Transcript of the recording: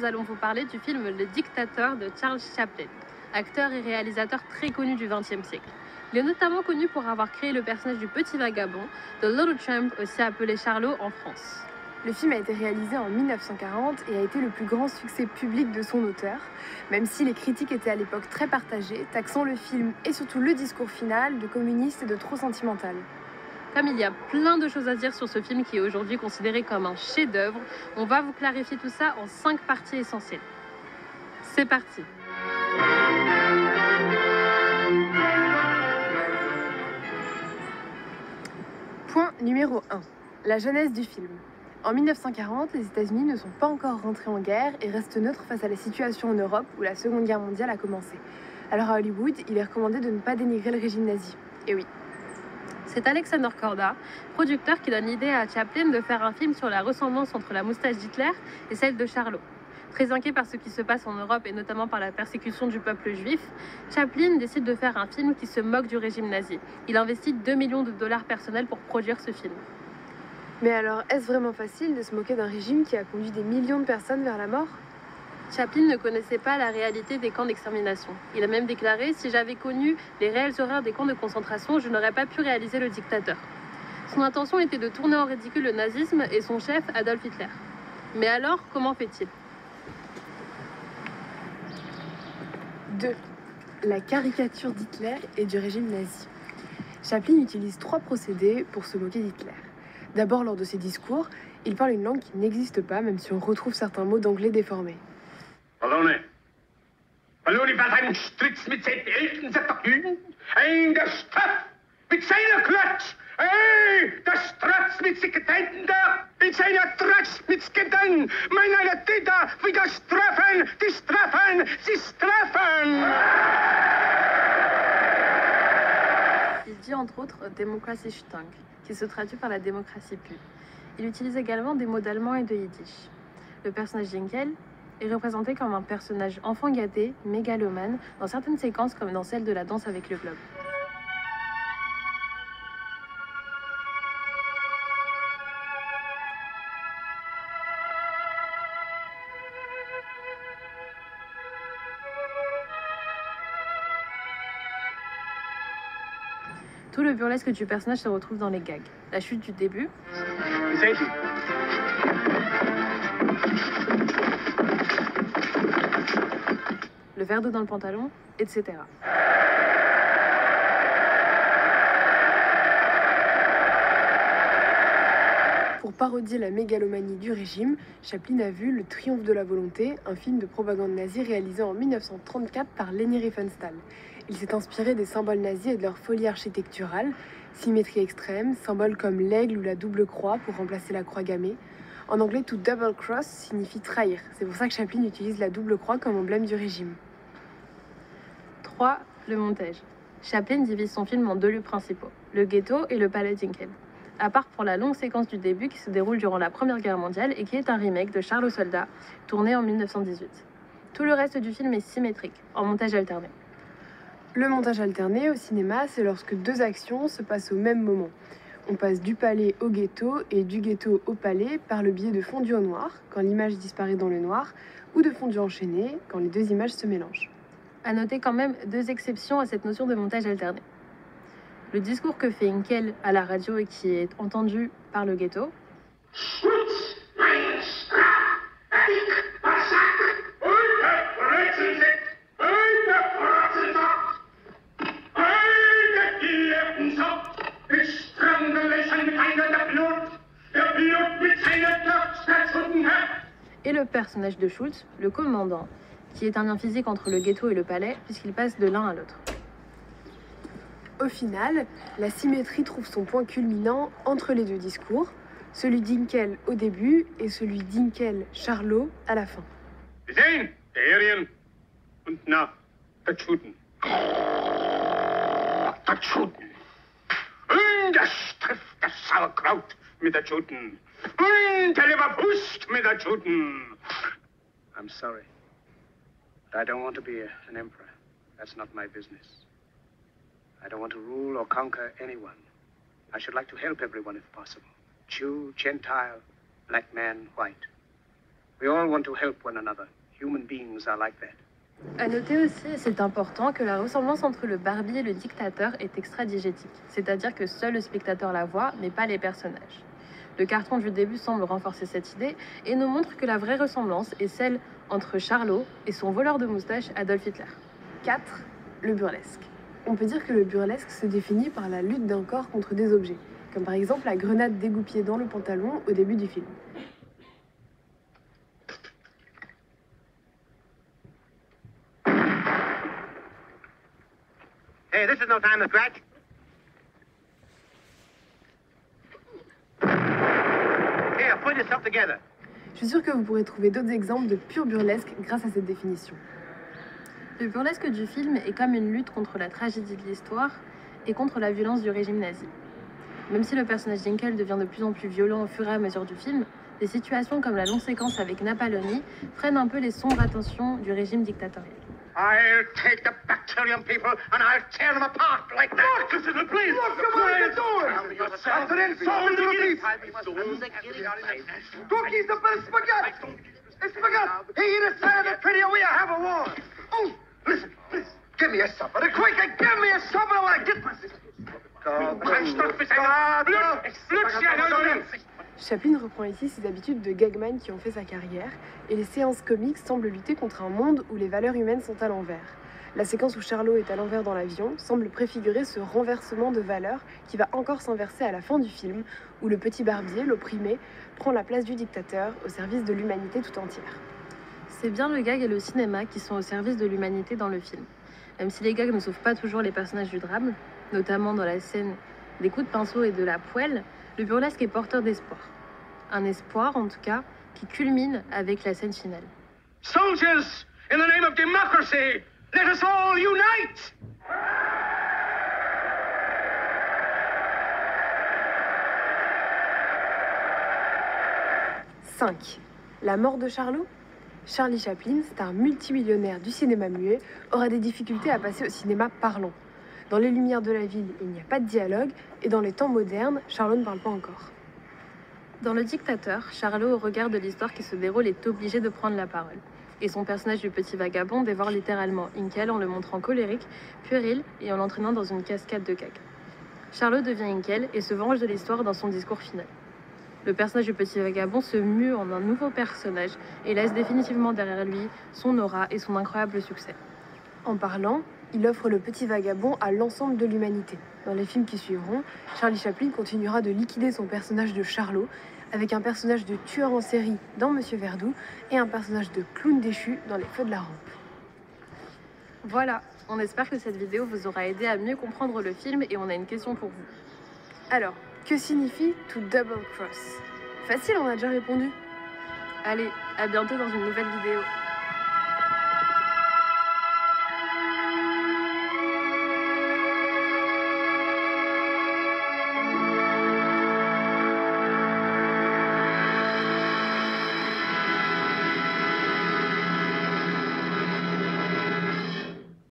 nous allons vous parler du film Le Dictateur de Charles Chaplin, acteur et réalisateur très connu du XXe siècle. Il est notamment connu pour avoir créé le personnage du Petit Vagabond, de Little Tramp, aussi appelé Charlot en France. Le film a été réalisé en 1940 et a été le plus grand succès public de son auteur, même si les critiques étaient à l'époque très partagées, taxant le film et surtout le discours final de communiste et de trop sentimental. Comme il y a plein de choses à dire sur ce film qui est aujourd'hui considéré comme un chef-d'œuvre, on va vous clarifier tout ça en 5 parties essentielles. C'est parti! Point numéro 1. La jeunesse du film. En 1940, les États-Unis ne sont pas encore rentrés en guerre et restent neutres face à la situation en Europe où la Seconde Guerre mondiale a commencé. Alors à Hollywood, il est recommandé de ne pas dénigrer le régime nazi. Et oui. C'est Alexander Korda, producteur, qui donne l'idée à Chaplin de faire un film sur la ressemblance entre la moustache d'Hitler et celle de Charlot. Très inquiet par ce qui se passe en Europe et notamment par la persécution du peuple juif, Chaplin décide de faire un film qui se moque du régime nazi. Il investit 2 millions de dollars personnels pour produire ce film. Mais alors, est-ce vraiment facile de se moquer d'un régime qui a conduit des millions de personnes vers la mort ? Chaplin ne connaissait pas la réalité des camps d'extermination. Il a même déclaré « Si j'avais connu les réels horreurs des camps de concentration, je n'aurais pas pu réaliser Le Dictateur ». Son intention était de tourner en ridicule le nazisme et son chef, Adolf Hitler. Mais alors, comment fait-il ? 2. La caricature d'Hitler et du régime nazi. Chaplin utilise 3 procédés pour se moquer d'Hitler. D'abord, lors de ses discours, il parle une langue qui n'existe pas, même si on retrouve certains mots d'anglais déformés. Ballone. Ballone war ein Stritz mit seinen Eltern, ein der Straff mit seiner Klatsch, der Stratz mit Sekretäten da, mit seiner Tratsch mit Skedan, meiner Täter wieder straffen, die straffen, sie straffen. Il dit entre autres « Democracy Stunk », qui se traduit par la démocratie pue. Il utilise également des mots d'allemand et de yiddish. Le personnage Dinkel est représenté comme un personnage enfant gâté, mégalomane, dans certaines séquences comme dans celle de la danse avec le globe. Tout le burlesque du personnage se retrouve dans les gags. La chute du début, le verre d'eau dans le pantalon, etc. Pour parodier la mégalomanie du régime, Chaplin a vu Le Triomphe de la volonté, un film de propagande nazie réalisé en 1934 par Leni Riefenstahl. Il s'est inspiré des symboles nazis et de leur folie architecturale, symétrie extrême, symboles comme l'aigle ou la double croix pour remplacer la croix gammée. En anglais, tout double cross signifie trahir. C'est pour ça que Chaplin utilise la double croix comme emblème du régime. 3. Le montage. Chaplin divise son film en 2 lieux principaux, le ghetto et le palais Dinkel. À part pour la longue séquence du début qui se déroule durant la Première Guerre mondiale et qui est un remake de Charles au soldat, tourné en 1918. Tout le reste du film est symétrique, en montage alterné. Le montage alterné au cinéma, c'est lorsque 2 actions se passent au même moment. On passe du palais au ghetto et du ghetto au palais par le biais de fondu au noir, quand l'image disparaît dans le noir, ou de fondu enchaîné, quand les 2 images se mélangent. À noter quand même 2 exceptions à cette notion de montage alterné. Le discours que fait Hinkel à la radio et qui est entendu par le ghetto. Et le personnage de Schultz, le commandant, qui est un lien physique entre le ghetto et le palais, puisqu'il passe de l'un à l'autre. Au final, la symétrie trouve son point culminant entre les 2 discours, celui d'Hinkel au début et celui d'Hinkel-Charlot à la fin. Sehen, der Arien und na, das Schuten. Das Schuten. Und das trifft das Sauerkraut mit der Schuten. Und der Leberwurst mit der Schuten. I'm sorry. I don't want to be an emperor. That's not my business. I don't want to rule or conquer anyone. I should like to help everyone if possible. Jew, Gentile, black man, white. We all want to help one another. Human beings are like that. À noter aussi, et c'est important, que la ressemblance entre le Barbie et le dictateur est extradigétique, c'est-à-dire que seul le spectateur la voit, mais pas les personnages. Le carton du début semble renforcer cette idée et nous montre que la vraie ressemblance est celle entre Charlot et son voleur de moustache Adolf Hitler. 4. Le burlesque. On peut dire que le burlesque se définit par la lutte d'un corps contre des objets, comme par exemple la grenade dégoupillée dans le pantalon au début du film. Hey, this is no time to scratch. Here, put yourself together. Je suis sûre que vous pourrez trouver d'autres exemples de pur burlesque grâce à cette définition. Le burlesque du film est comme une lutte contre la tragédie de l'histoire et contre la violence du régime nazi. Même si le personnage d'Inkel devient de plus en plus violent au fur et à mesure du film, des situations comme la longue séquence avec Napaloni freinent un peu les sombres intentions du régime dictatorial. I'll take the bacterium people and I'll tear them apart like that. Look, listen, please. Look, what are you doing? That's an insult to the people. Cookies the best spaghetti. It's spaghetti. He either side of the pretty or we have a war. Oh, listen. Give me a supper. Quick, give me a supper while I get my sister. Chaplin reprend ici ses habitudes de gagman qui ont fait sa carrière, et les séances comiques semblent lutter contre un monde où les valeurs humaines sont à l'envers. La séquence où Charlot est à l'envers dans l'avion semble préfigurer ce renversement de valeurs qui va encore s'inverser à la fin du film, où le petit barbier, l'opprimé, prend la place du dictateur au service de l'humanité tout entière. C'est bien le gag et le cinéma qui sont au service de l'humanité dans le film. Même si les gags ne sauvent pas toujours les personnages du drame, notamment dans la scène des coups de pinceau et de la poêle, le burlesque est porteur d'espoir. Un espoir, en tout cas, qui culmine avec la scène finale. Soldiers, in the name of democracy, let us all unite! « 5. La mort de Charlot. Charlie Chaplin, star multimillionnaire du cinéma muet, aura des difficultés à passer au cinéma parlant. Dans les lumières de la ville, il n'y a pas de dialogue, et dans les temps modernes, Charlot ne parle pas encore. Dans Le Dictateur, Charlot, au regard de l'histoire qui se déroule, est obligé de prendre la parole. Et son personnage du petit vagabond dévore littéralement Inkel en le montrant colérique, puéril et en l'entraînant dans une cascade de caca. Charlot devient Inkel et se venge de l'histoire dans son discours final. Le personnage du petit vagabond se mue en un nouveau personnage et laisse définitivement derrière lui son aura et son incroyable succès. En parlant, il offre le petit vagabond à l'ensemble de l'humanité. Dans les films qui suivront, Charlie Chaplin continuera de liquider son personnage de Charlot avec un personnage de tueur en série dans Monsieur Verdoux et un personnage de clown déchu dans Les Feux de la Rampe. Voilà, on espère que cette vidéo vous aura aidé à mieux comprendre le film et on a une question pour vous. Alors, que signifie to double cross? Facile, on a déjà répondu. Allez, à bientôt dans une nouvelle vidéo.